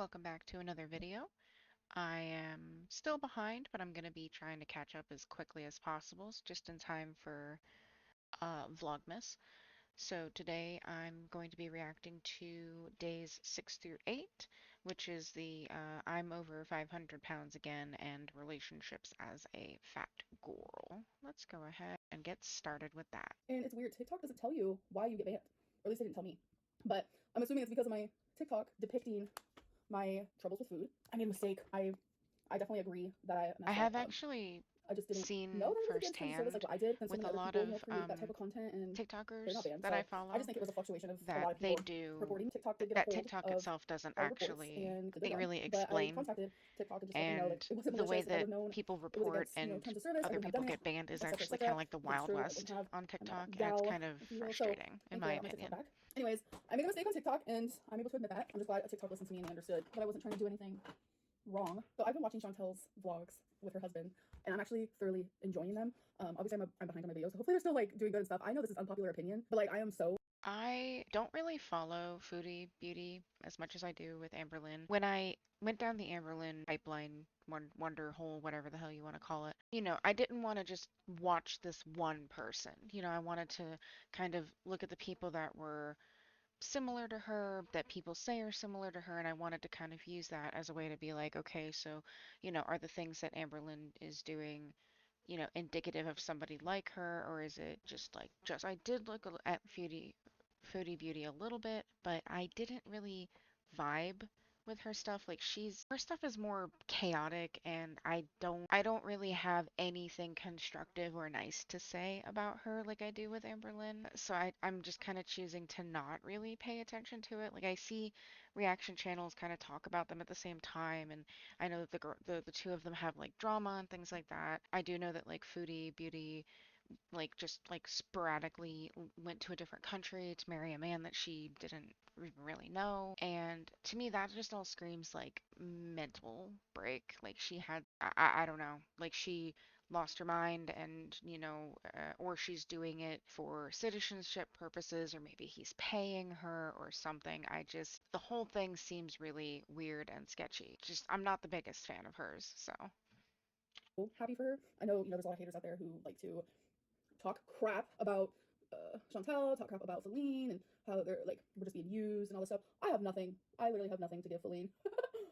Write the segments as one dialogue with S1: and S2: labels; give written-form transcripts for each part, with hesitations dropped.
S1: welcome back to another video. I am still behind, but I'm going to be trying to catch up as quickly as possible, just in time for Vlogmas. So today I'm going to be reacting to days 6 through 8, which is the I'm over 500 pounds again and relationships as a fat girl. Let's go ahead and get started with that.
S2: And it's weird. TikTok doesn't tell you why you get banned, or at least they didn't tell me. But I'm assuming it's because of my TikTok depicting my troubles with food. I made a mistake. I definitely agree that I
S1: I
S2: messed up.
S1: have actually
S2: I just didn't know
S1: seen
S2: that it was against terms of service like
S1: firsthand
S2: what I did, and so
S1: with
S2: many
S1: a
S2: other
S1: lot
S2: people,
S1: of
S2: create that type of content, and they're not
S1: TikTokers
S2: banned.
S1: that I
S2: So I just
S1: follow
S2: think it was a fluctuation of a
S1: that
S2: lot of
S1: they
S2: people
S1: do
S2: reporting. TikTok did get a
S1: that
S2: hold
S1: TikTok
S2: of
S1: itself doesn't
S2: our reports
S1: actually
S2: and did their job.
S1: really
S2: But I
S1: explain,
S2: contacted TikTok to just let them know like
S1: and
S2: it wasn't
S1: the way
S2: malicious. I would
S1: that
S2: have known
S1: people
S2: it was
S1: report
S2: against
S1: and
S2: terms of service. I
S1: other
S2: wouldn't have
S1: people
S2: done it,
S1: get banned is
S2: etc.
S1: actually kind
S2: etc.
S1: of like the
S2: Because it's
S1: Wild
S2: true. I wouldn't
S1: West
S2: have.
S1: on
S2: I'm not
S1: TikTok,
S2: a
S1: and it's
S2: gal,
S1: kind of
S2: if you will. So
S1: frustrating in my
S2: thankfully I got my TikTok
S1: opinion.
S2: back. Anyways, I made a mistake on TikTok and I'm able to admit that. I'm just glad TikTok listened to me and they understood that I wasn't trying to do anything wrong. So I've been watching Chantel's vlogs with her husband and I'm actually thoroughly enjoying them. Obviously I'm behind on my videos, so hopefully they're still like doing good and stuff. I know this is unpopular opinion, but like I am so.
S1: I don't really follow foodie beauty as much as I do with Amberlynn. When I went down the Amberlynn pipeline, wonder hole, whatever the hell you want to call it, I didn't want to just watch this one person. I wanted to kind of look at the people that were similar to her, that people say are similar to her, and I wanted to kind of use that as a way to be like, okay, so, are the things that Amberlynn is doing, indicative of somebody like her, or is it just like just I did look at Foodie Beauty a little bit, but I didn't really vibe with her stuff. Like her stuff is more chaotic and I don't really have anything constructive or nice to say about her like I do with Amberlynn. So I'm just kind of choosing to not really pay attention to it. Like I see reaction channels kind of talk about them at the same time, and I know that the two of them have like drama and things like that. I do know that like Foodie Beauty like just like sporadically went to a different country to marry a man that she didn't even really know. And to me, that just all screams like mental break. Like she had, I don't know, like she lost her mind and, or she's doing it for citizenship purposes, or maybe he's paying her or something. The whole thing seems really weird and sketchy. Just, I'm not the biggest fan of hers, so.
S2: Happy for her. I know there's a lot of haters out there who like to talk crap about Chantel, talk crap about Feline, and how they're like we're just being used and all this stuff. I have nothing. I literally have nothing to give Feline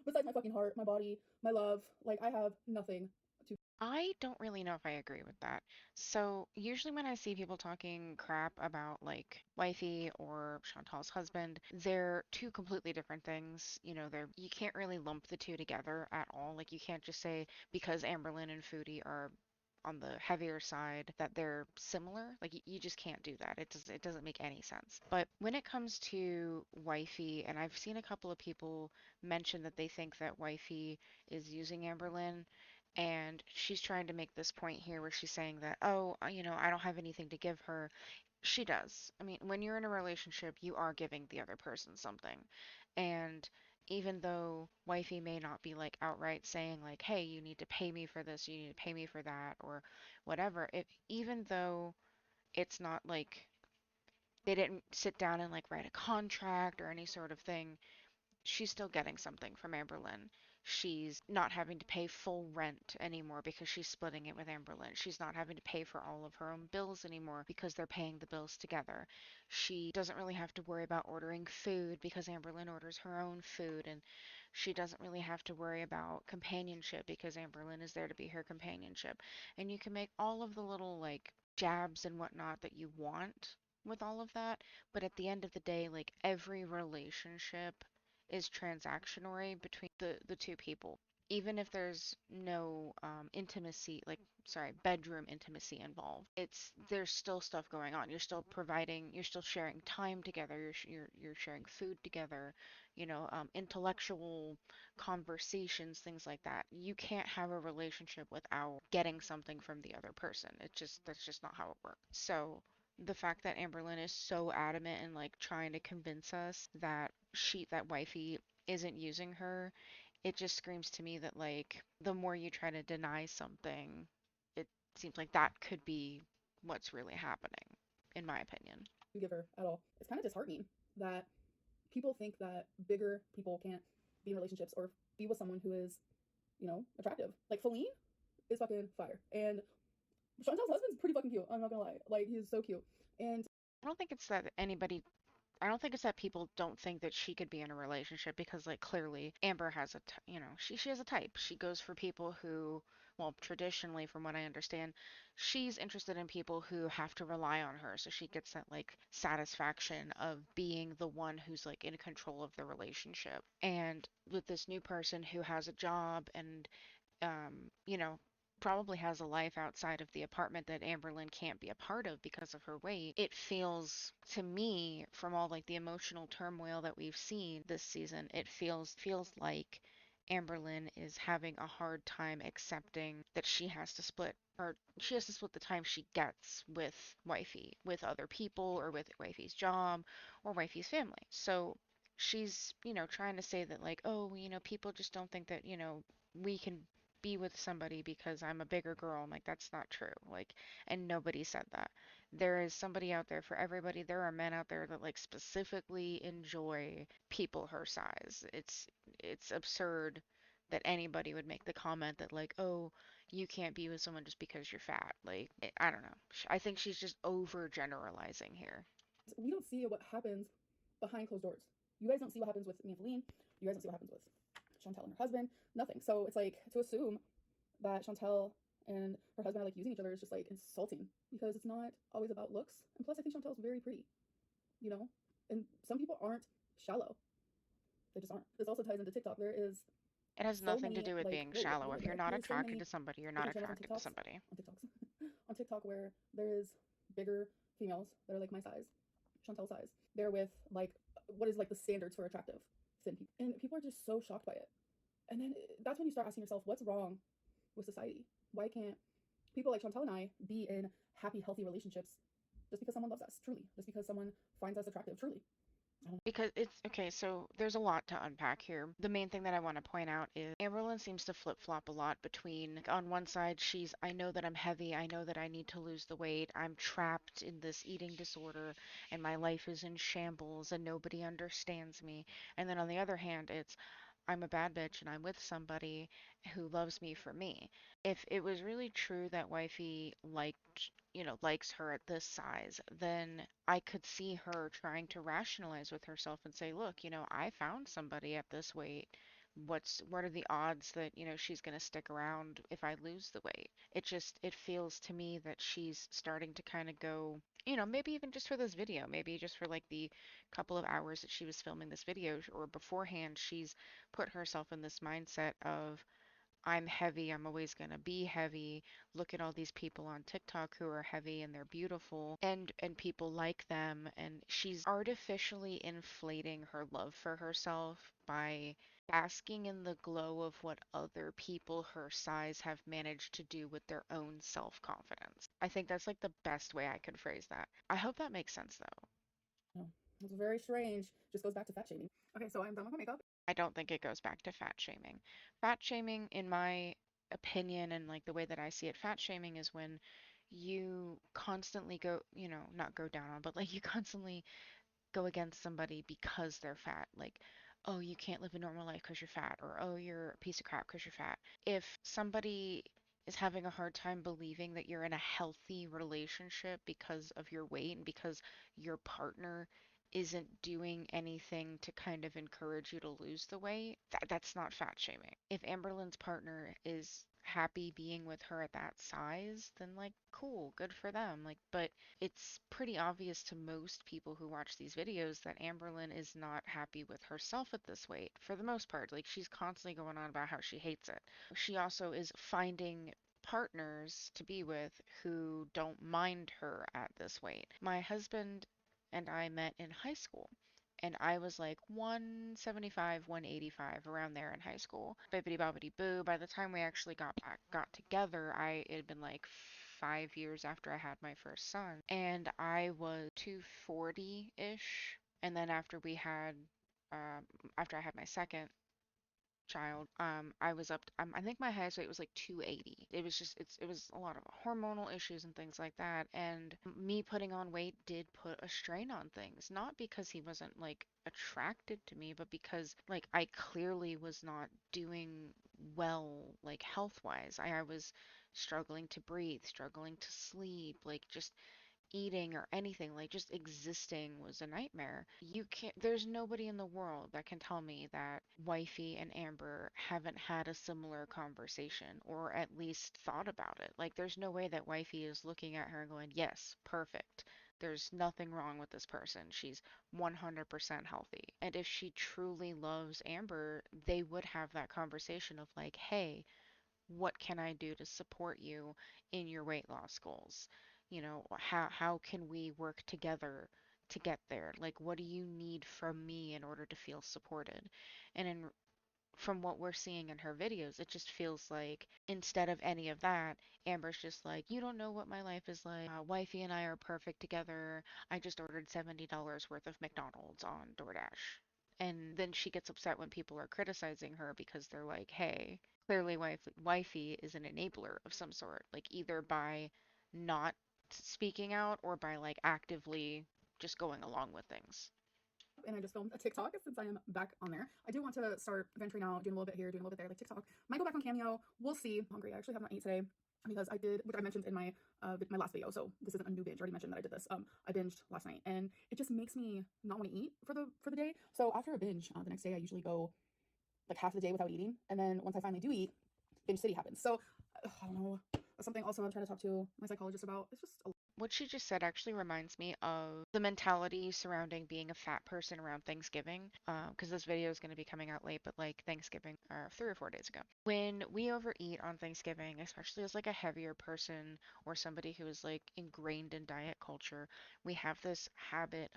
S2: besides my fucking heart, my body, my love. Like I have nothing to.
S1: I don't really know if I agree with that. So, usually when I see people talking crap about like wifey or Chantal's husband, they're two completely different things. You can't really lump the two together at all. Like you can't just say because Amberlynn and Foodie are on the heavier side that they're similar. Like you just can't do that. It doesn't make any sense. But when it comes to wifey, and I've seen a couple of people mention that they think that wifey is using Amberlynn, and she's trying to make this point here where she's saying that, oh, I don't have anything to give her. She does. I mean, when you're in a relationship, you are giving the other person something. And even though wifey may not be like outright saying like, hey, you need to pay me for this, you need to pay me for that, or whatever, even though it's not like they didn't sit down and like write a contract or any sort of thing, she's still getting something from Amberlynn. She's not having to pay full rent anymore because she's splitting it with Amberlynn. She's not having to pay for all of her own bills anymore because they're paying the bills together. She doesn't really have to worry about ordering food because Amberlynn orders her own food, and she doesn't really have to worry about companionship because Amberlynn is there to be her companionship. And you can make all of the little like jabs and whatnot that you want with all of that, but at the end of the day, like every relationship is transactionary between the two people. Even if there's no intimacy, like, sorry, bedroom intimacy involved, there's still stuff going on. You're still providing, you're still sharing time together. You're sharing food together. Intellectual conversations, things like that. You can't have a relationship without getting something from the other person. That's just not how it works. So the fact that Amberlynn is so adamant and like trying to convince us that wifey isn't using her, it just screams to me that like the more you try to deny something, it seems like that could be what's really happening, in my opinion.
S2: Give her at all. It's kind of disheartening that people think that bigger people can't. be in relationships or be with someone who is, attractive. Like Feline is fucking fire, and Chantel's husband's pretty fucking cute. I'm not gonna lie, like he's so cute. And
S1: I don't think it's that anybody I don't think it's that people don't think that she could be in a relationship because, like, clearly Amber has she has a type. She goes for people who, well, traditionally, from what I understand, she's interested in people who have to rely on her. So she gets that, like, satisfaction of being the one who's, like, in control of the relationship. And with this new person who has a job and you know, probably has a life outside of the apartment that Amberlynn can't be a part of because of her weight. It feels to me, from all like the emotional turmoil that we've seen this season, it feels like Amberlynn is having a hard time accepting that she has to split the time she gets with wifey, with other people, or with wifey's job, or wifey's family. So she's, trying to say that like, oh, people just don't think that, we can be with somebody because I'm a bigger girl. I'm like, that's not true. Like, and nobody said that. There is somebody out there for everybody. There are men out there that like specifically enjoy people her size. It's absurd that anybody would make the comment that like, oh, you can't be with someone just because you're fat. Like, I don't know. I think she's just overgeneralizing here.
S2: we don't see what happens behind closed doors. You guys don't see what happens with me and Feline. You guys don't see what happens with Chantel and her husband. Nothing. So it's like to assume that Chantel and her husband are like using each other is just like insulting because it's not always about looks. And plus, I think Chantel's very pretty, you know. And some people aren't shallow; they just aren't. This also ties into TikTok. There is
S1: It has
S2: so
S1: nothing to
S2: many
S1: do with
S2: like
S1: being
S2: whoa, whoa,
S1: shallow.
S2: whoa
S1: If you're
S2: there.
S1: not
S2: There's so
S1: attracted
S2: many
S1: to somebody, you're not
S2: different channels
S1: attracted to somebody.
S2: on TikToks, on TikTok where there is bigger females that are like my size, Chantel size. They're with like what is like the standards for attractive thin people, and people are just so shocked by it. And then that's when you start asking yourself, what's wrong with society? Why can't people like Chantel and I be in happy, healthy relationships just because someone loves us, truly, just because someone finds us attractive, truly? I don't
S1: Because it's okay, so there's a lot to unpack here. The main thing that I want to point out is Amberlynn seems to flip flop a lot between, like, on one side, I know that I'm heavy, I know that I need to lose the weight, I'm trapped in this eating disorder, and my life is in shambles, and nobody understands me. And then on the other hand, I'm a bad bitch and I'm with somebody who loves me for me. If it was really true that wifey likes her at this size, then I could see her trying to rationalize with herself and say, look, I found somebody at this weight. What are the odds that, she's going to stick around if I lose the weight? It feels to me that she's starting to kind of go, maybe even just for this video, maybe just for like the couple of hours that she was filming this video or beforehand, she's put herself in this mindset of I'm heavy, I'm always going to be heavy. Look at all these people on TikTok who are heavy and they're beautiful and people like them, and she's artificially inflating her love for herself by basking in the glow of what other people her size have managed to do with their own self-confidence. I think that's like the best way I could phrase that. I hope that makes sense though.
S2: know. It's very strange. Just goes back to fat shaming. Okay, so I'm done with my makeup.
S1: I don't think it goes back to fat shaming. Fat shaming, in my opinion, and like the way that I see it, fat shaming is when you constantly go, not go down on, but like you constantly go against somebody because they're fat. Like, oh, you can't live a normal life because you're fat, or oh, you're a piece of crap because you're fat. If somebody is having a hard time believing that you're in a healthy relationship because of your weight and because your partner isn't doing anything to kind of encourage you to lose the weight, that's not fat shaming. If Amberlynn's partner is happy being with her at that size, then like cool, good for them. Like, but it's pretty obvious to most people who watch these videos that Amberlynn is not happy with herself at this weight for the most part. Like, she's constantly going on about how she hates it. She also is finding partners to be with who don't mind her at this weight. My husband and I met in high school. And I was like 175, 185 around there in high school. Bibbidi bobbidi boo. By the time we actually got together, it had been like 5 years after I had my first son, and I was 240-ish. And then um, after I had my second, child, I was up, I think my highest weight was like 280. It was just, it was a lot of hormonal issues and things like that. And me putting on weight did put a strain on things, not because he wasn't like attracted to me, but because like I clearly was not doing well, like health wise. I was struggling to breathe, struggling to sleep, like just eating or anything, like just existing was a nightmare. You can't, there's nobody in the world that can tell me that Wifey and Amber haven't had a similar conversation or at least thought about it. Like, there's no way that Wifey is looking at her and going, yes, perfect. There's nothing wrong with this person. She's 100% healthy. And if she truly loves Amber, they would have that conversation of like, hey, what can I do to support you in your weight loss goals? You know, how can we work together to get there? Like, what do you need from me in order to feel supported? And from what we're seeing in her videos, it just feels like instead of any of that, Amber's just like, you don't know what my life is like. Wifey and I are perfect together. I just ordered $70 worth of McDonald's on DoorDash. And then she gets upset when people are criticizing her because they're like, hey, clearly wifey is an enabler of some sort, like either by not speaking out or by like actively just going along with things.
S2: And I just filmed a TikTok since I am back on there. I do want to start venturing out, doing a little bit here, doing a little bit there, like TikTok. Might go back on Cameo. We'll see. I'm hungry. I actually have not eaten today because I did, which I mentioned in my last video. So this isn't a new binge. I already mentioned that I did this. I binged last night, and it just makes me not want to eat for the day. So after a binge, the next day I usually go like half the day without eating, and then once I finally do eat, binge city happens. So I don't know. That's something also I'm trying to talk to my psychologist about. It's just a
S1: What she just said actually reminds me of the mentality surrounding being a fat person around Thanksgiving. Because this video is going to be coming out late, but like Thanksgiving, 3 or 4 days ago. When we overeat on Thanksgiving, especially as like a heavier person or somebody who is like ingrained in diet culture, we have this habit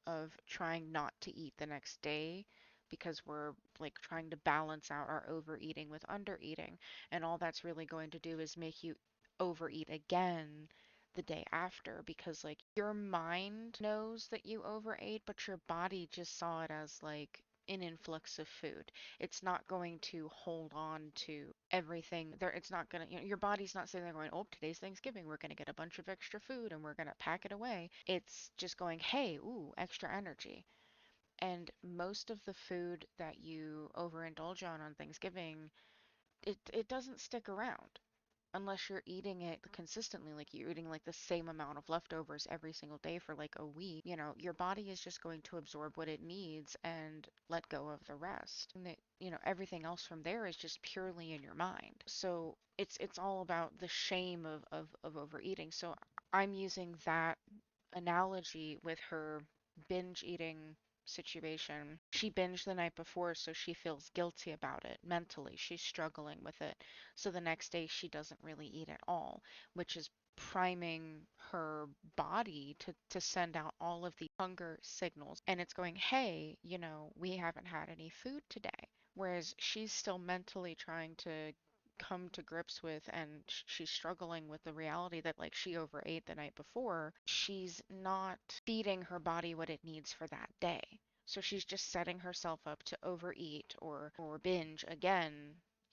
S1: of trying not to eat the next day because we're like trying to balance out our overeating with undereating. And all that's really going to do is make you overeat again the day after because like your mind knows that you overate, but your body just saw it as like an influx of food. It's not going to hold on to everything there. It's not going to, your body's not sitting there going, oh, today's Thanksgiving. We're going to get a bunch of extra food and we're going to pack it away. It's just going, hey, ooh, extra energy. And most of the food that you overindulge on Thanksgiving, it doesn't stick around unless you're eating it consistently, like you're eating like the same amount of leftovers every single day for like a week, your body is just going to absorb what it needs and let go of the rest. And that, everything else from there is just purely in your mind. So it's all about the shame of overeating. So I'm using that analogy with her binge eating situation. She binged the night before, so she feels guilty about it mentally. She's struggling with it. So the next day, she doesn't really eat at all, which is priming her body to send out all of the hunger signals. And it's going, hey, we haven't had any food today. Whereas she's still mentally trying to come to grips with and she's struggling with the reality that like she overate the night before, she's not feeding her body what it needs for that day. So she's just setting herself up to overeat or binge again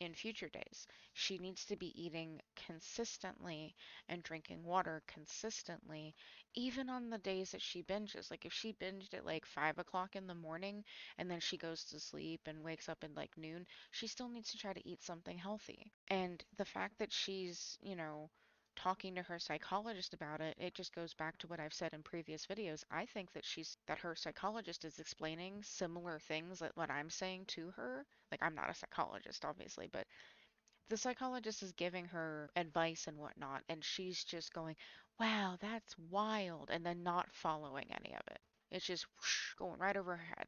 S1: in future days. She needs to be eating consistently and drinking water consistently, even on the days that she binges. Like if she binged at like 5 o'clock in the morning and then she goes to sleep and wakes up at like noon, she still needs to try to eat something healthy. And the fact that she's, talking to her psychologist about it, it just goes back to what I've said in previous videos. I think that her psychologist is explaining similar things that what I'm saying to her. Like I'm not a psychologist, obviously, but the psychologist is giving her advice and whatnot, and she's just going, wow, that's wild, and then not following any of it. It's just whoosh, going right over her head.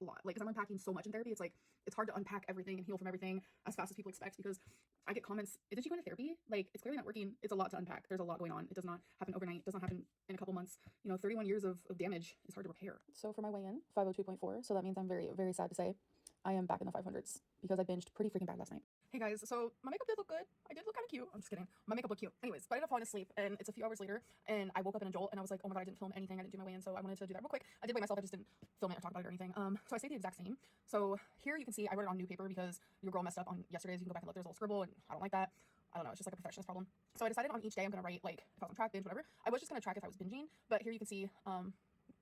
S2: lot. Like, because I'm unpacking so much in therapy, it's like it's hard to unpack everything and heal from everything as fast as people expect. Because I get comments, "Isn't she going to therapy? Like, it's clearly not working." It's a lot to unpack. There's a lot going on. It does not happen overnight. It does not happen in a couple months. 31 years of damage is hard to repair. So for my weigh-in, 502.4. So that means I'm very, very sad to say I am back in the 500s because I binged pretty freaking bad last night. Hey guys, so my makeup did look good. I did look kind of cute. I'm just kidding. My makeup looked cute. Anyways, but I ended up falling asleep, and it's a few hours later, and I woke up in a jolt, and I was like, oh my god, I didn't film anything. I didn't do my weigh-in, so I wanted to do that real quick. I did weigh myself. I just didn't film it or talk about it or anything. So I stayed the exact same. So here you can see I wrote it on new paper because your girl messed up on yesterday's. You can go back and look. There's a little scribble, and I don't like that. I don't know. It's just like a perfectionist problem. So I decided on each day I'm gonna write like if I was on track, binge, whatever. I was just gonna track if I was binging, but here you can see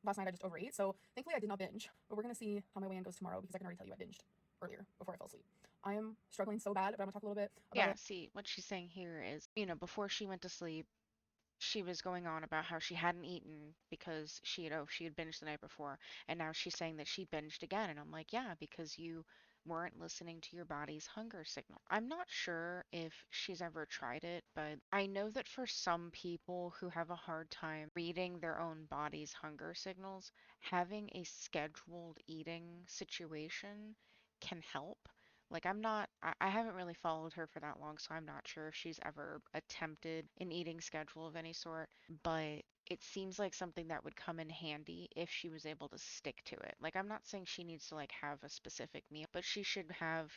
S2: last night I just overate. So thankfully I did not binge. But we're gonna see how my weigh-in goes tomorrow because I can already tell you I binged earlier before I fell asleep. I am struggling so bad, but I'm gonna talk a little bit about
S1: Yeah,
S2: it.
S1: see, what she's saying here is, before she went to sleep, she was going on about how she hadn't eaten because she had binged the night before, and now she's saying that she binged again, and I'm like, yeah, because you weren't listening to your body's hunger signal. I'm not sure if she's ever tried it, but I know that for some people who have a hard time reading their own body's hunger signals, having a scheduled eating situation can help. Like I haven't really followed her for that long, so I'm not sure if she's ever attempted an eating schedule of any sort, but it seems like something that would come in handy if she was able to stick to it. Like I'm not saying she needs to like have a specific meal, but she should have,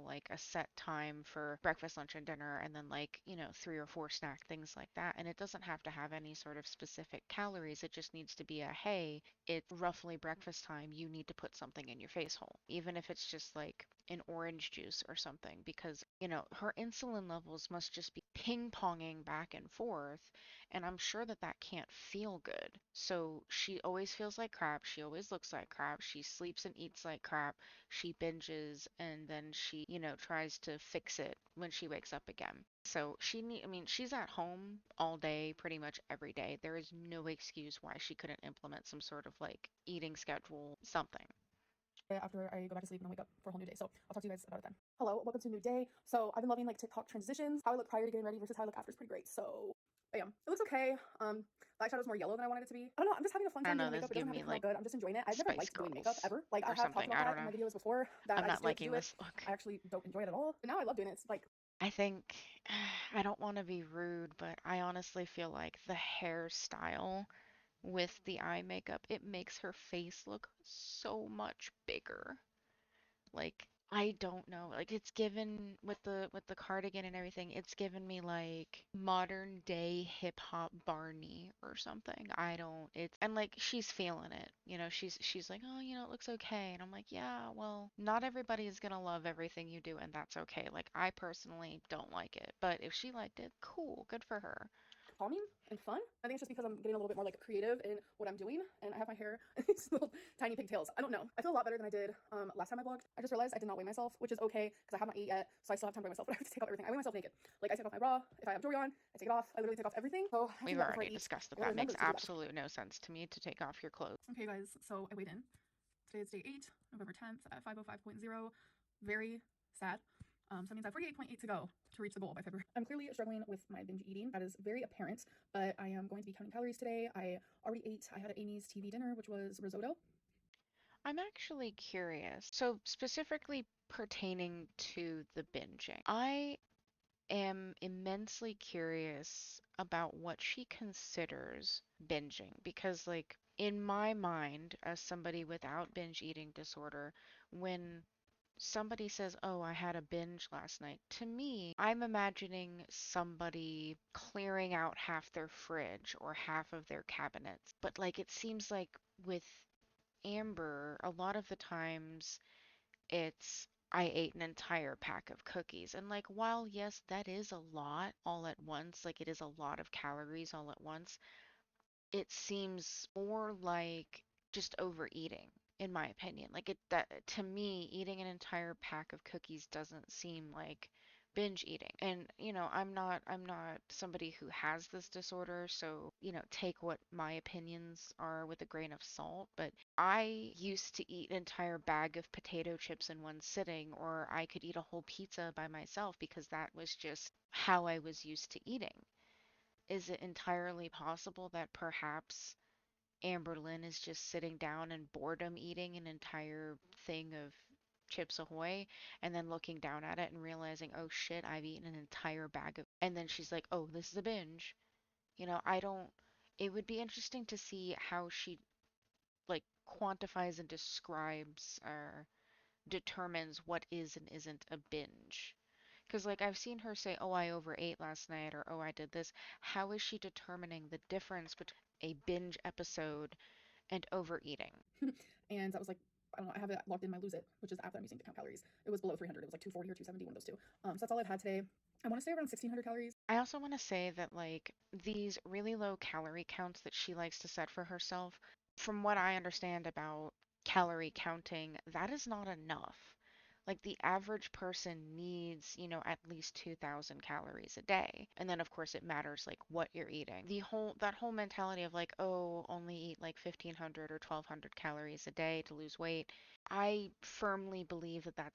S1: like a set time for breakfast, lunch, and dinner, and then like, three or four snack things like that. And it doesn't have to have any sort of specific calories. It just needs to be a, hey, it's roughly breakfast time, you need to put something in your face hole, even if it's just like an orange juice or something, because, her insulin levels must just be ping ponging back and forth. And I'm sure that that can't feel good. So she always feels like crap. She always looks like crap. She sleeps and eats like crap. She binges and then she, tries to fix it when she wakes up again. So I mean, she's at home all day, pretty much every day. There is no excuse why she couldn't implement some sort of like eating schedule, something.
S2: After I go back to sleep and I wake up for a whole new day. So I'll talk to you guys about it then. Hello, welcome to a new day. So I've been loving like TikTok transitions. How I look prior to getting ready versus how I look after is pretty great. So bam, it looks okay. The eyeshadow's more yellow than I wanted it to be. I don't know. I'm just having a fun
S1: I don't
S2: time
S1: know,
S2: doing
S1: this
S2: makeup. It
S1: give
S2: doesn't have to
S1: me
S2: come out
S1: like
S2: good. I'm just enjoying it. I've never
S1: Spice
S2: liked doing makeup
S1: Girls
S2: ever. Like I
S1: or
S2: have talked
S1: something.
S2: about
S1: I don't
S2: that in
S1: know.
S2: my videos before that
S1: I'm
S2: I just
S1: not
S2: do it to
S1: liking
S2: do it.
S1: this look.
S2: I actually don't enjoy it at all. But now I love doing it. It's like
S1: I think I don't want to be rude, but I honestly feel like the hairstyle with the eye makeup, it makes her face look so much bigger. Like I don't know. Like it's given with the cardigan and everything, it's given me like modern day hip hop Barney or something. I don't it's and like she's feeling it. She's like, "Oh, it looks okay." And I'm like, "Yeah, well, not everybody is going to love everything you do and that's okay." Like I personally don't like it, but if she liked it, cool, good for her.
S2: calming and fun. I think it's just because I'm getting a little bit more like creative in what I'm doing, and I have my hair in these little tiny pigtails. I don't know. I feel a lot better than I did last time I vlogged. I just realized I did not weigh myself, which is okay because I have not eaten yet, so I still have time to weigh myself. But I have to take off everything. I weigh myself naked. Like I take off my bra. If I have jewelry on, I take it off. I literally take off everything. So I have to
S1: We've
S2: do that before I
S1: already
S2: eat.
S1: discussed that
S2: I gotta
S1: that makes
S2: remember to do that.
S1: absolute no sense to me to take off your clothes.
S2: Okay, guys. So I weighed in. Today is day 8, November 10th at 5:05.0. Very sad. So that means I have 48.8 to go to reach the goal by February. I'm clearly struggling with my binge eating. That is very apparent, but I am going to be counting calories today. I already ate. I had at Amy's TV dinner, which was risotto.
S1: I'm actually curious. So, specifically pertaining to the binging, I am immensely curious about what she considers binging because, like, in my mind, as somebody without binge eating disorder, when somebody says, "Oh, I had a binge last night," to me, I'm imagining somebody clearing out half their fridge or half of their cabinets. But, like, it seems like with Amber, a lot of the times it's I ate an entire pack of cookies. And like, while yes, that is a lot all at once, like it is a lot of calories all at once, it seems more like just overeating, in my opinion. Like it that to me, eating an entire pack of cookies doesn't seem like binge eating. And I'm not somebody who has this disorder, so take what my opinions are with a grain of salt, but I used to eat an entire bag of potato chips in one sitting, or I could eat a whole pizza by myself because that was just how I was used to eating. Is it entirely possible that perhaps Amberlynn is just sitting down and boredom eating an entire thing of Chips Ahoy and then looking down at it and realizing, oh shit, I've eaten an entire bag of, and then she's like, oh, this is a binge. I don't, it would be interesting to see how she like quantifies and describes determines what is and isn't a binge. Because, like, I've seen her say, oh, I overate last night, or oh, I did this. How is she determining the difference between a binge episode and overeating?
S2: And that was like, I don't know, I have it logged in my Lose It, which is the app that I'm using to count calories. It was below 300. It was like 240 or 270, one of those two. So that's all I've had today. I want to say around 1600 calories.
S1: I also want to say that, like, these really low calorie counts that she likes to set for herself, from what I understand about calorie counting, that is not enough. Like, the average person needs, at least 2,000 calories a day. And then, of course, it matters, like, what you're eating. That whole mentality of, like, oh, only eat like 1,500 or 1,200 calories a day to lose weight. I firmly believe that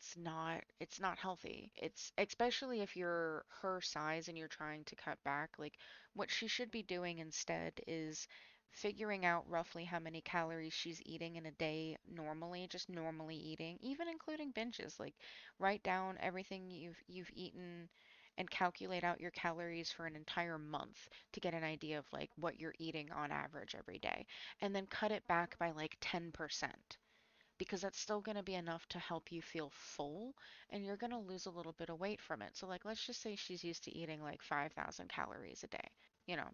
S1: it's not healthy. It's especially if you're her size and you're trying to cut back. Like, what she should be doing instead is figuring out roughly how many calories she's eating in a day normally, just normally eating, even including binges. Like, write down everything you've eaten and calculate out your calories for an entire month to get an idea of like what you're eating on average every day, and then cut it back by like 10%, because that's still going to be enough to help you feel full, and you're going to lose a little bit of weight from it. So, like, let's just say she's used to eating like 5,000 calories a day.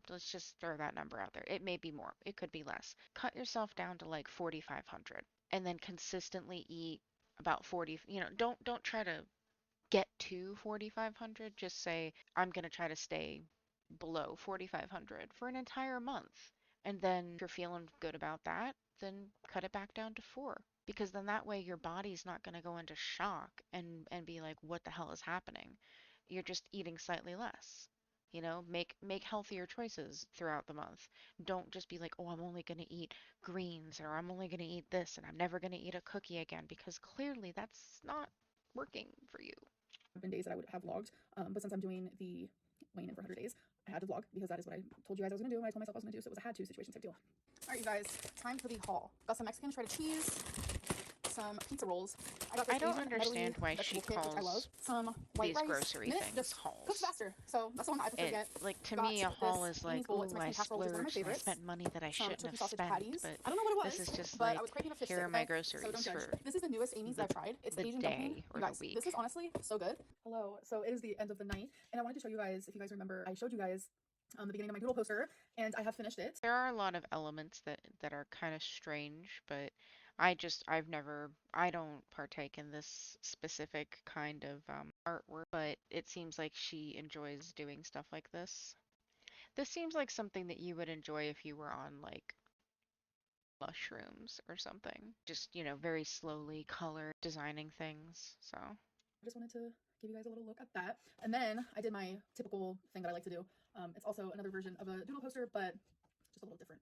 S1: Let's just throw that number out there. It may be more, it could be less. Cut yourself down to like 4,500 and then consistently eat about 40. Don't try to get to 4,500. Just say, I'm going to try to stay below 4,500 for an entire month. And then if you're feeling good about that, then cut it back down to four. Because then that way your body's not going to go into shock and be like, what the hell is happening? You're just eating slightly less. Make healthier choices throughout the month. Don't just be like, oh, I'm only going to eat greens, or I'm only going to eat this and I'm never going to eat a cookie again, because clearly that's not working for you.
S2: Been days that I would have vlogged, but since I'm doing the weighing in for 100 days, I had to vlog because that is what I told you guys I was going to do and I told myself I was going to do. So it was a had to situation type deal. All right, you guys, time for the haul. Got some Mexican shredded cheese, some pizza rolls. I got this
S1: I don't
S2: Asian medley
S1: understand why she
S2: vegetable kit, which I love.
S1: calls
S2: Some white
S1: these
S2: rice.
S1: grocery
S2: Minute
S1: things
S2: just cooks
S1: hauls.
S2: faster. So that's the one that I prefer to
S1: It,
S2: get.
S1: like, to
S2: Got
S1: me, a haul
S2: this
S1: is like,
S2: Amy's bowl. It's a
S1: ooh, I
S2: Mexican casserole, which is one of my
S1: splurged and I
S2: favorites.
S1: spent money that I
S2: Some
S1: shouldn't
S2: turkey
S1: have
S2: sausage
S1: spent.
S2: patties.
S1: But
S2: I don't know what it
S1: this
S2: was,
S1: is just
S2: but I
S1: like,
S2: was craving a fish
S1: here
S2: stick,
S1: are my
S2: okay? So don't
S1: groceries
S2: judge.
S1: for
S2: This is the newest Amy's
S1: the
S2: that I've tried. It's
S1: the
S2: Asian dumpling.
S1: day
S2: You
S1: or the
S2: guys, this is
S1: week.
S2: honestly so good. Hello. So it is the end of the night, and I wanted to show you guys, if you guys remember, I showed you guys the beginning of my doodle poster, and I have finished it.
S1: There are a lot of elements that are kind of strange, but I don't partake in this specific kind of artwork, but it seems like she enjoys doing stuff like this. This seems like something that you would enjoy if you were on like mushrooms or something. Just, very slowly color designing things. So,
S2: I just wanted to give you guys a little look at that. And then I did my typical thing that I like to do. It's also another version of a doodle poster, but just a little different.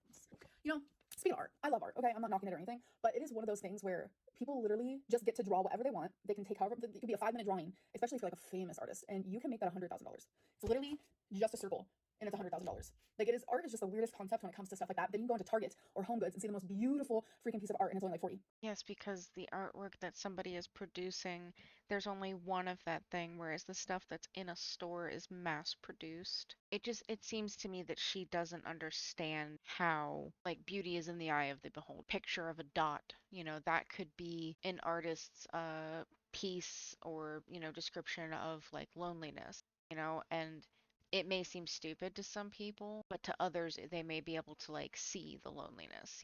S2: You know, speaking of art, I love art. Okay, I'm not knocking it or anything, but it is one of those things where people literally just get to draw whatever they want. They can take however it could be a 5 minute drawing, especially if you're like a famous artist, and you can make that $100,000. It's literally just a circle, and it's $100,000. Like it is, art is just the weirdest concept when it comes to stuff like that. Then you go into Target or Home Goods and see the most beautiful freaking piece of art, and it's only like 40.
S1: yes, because the artwork that somebody is producing, there's only one of that thing, whereas the stuff that's in a store is mass produced. It seems to me that she doesn't understand how, like, beauty is in the eye of the beholder. Picture of a dot, that could be an artist's piece or, description of like loneliness, and it may seem stupid to some people, but to others they may be able to like see the loneliness.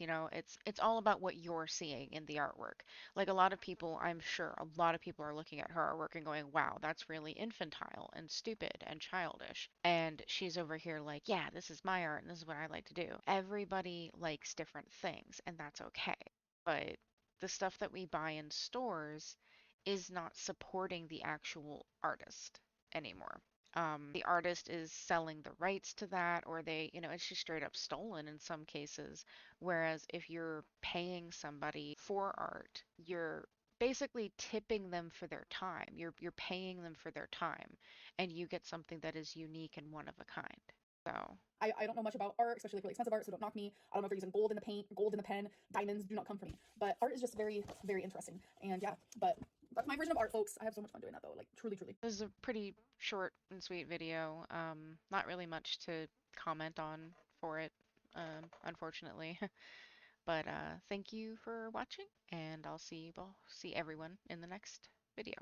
S1: It's all about what you're seeing in the artwork. Like, a lot of people, I'm sure a lot of people are looking at her artwork and going, "Wow, that's really infantile and stupid and childish." And she's over here like, "Yeah, this is my art and this is what I like to do." Everybody likes different things, and that's okay. But the stuff that we buy in stores is not supporting the actual artist anymore. The artist is selling the rights to that, or it's just straight up stolen in some cases. Whereas if you're paying somebody for art, you're basically tipping them for their time. You're paying them for their time, and you get something that is unique and one of a kind. So,
S2: I don't know much about art, especially like really expensive art, so don't knock me. I don't know if they're using gold in the paint, gold in the pen, diamonds do not come for me. But art is just very, very interesting. And yeah, but that's my version of art, folks. I have so much fun doing that though. Like truly, truly.
S1: this is a pretty short and sweet video. Not really much to comment on for it, unfortunately. But thank you for watching, and I'll see everyone in the next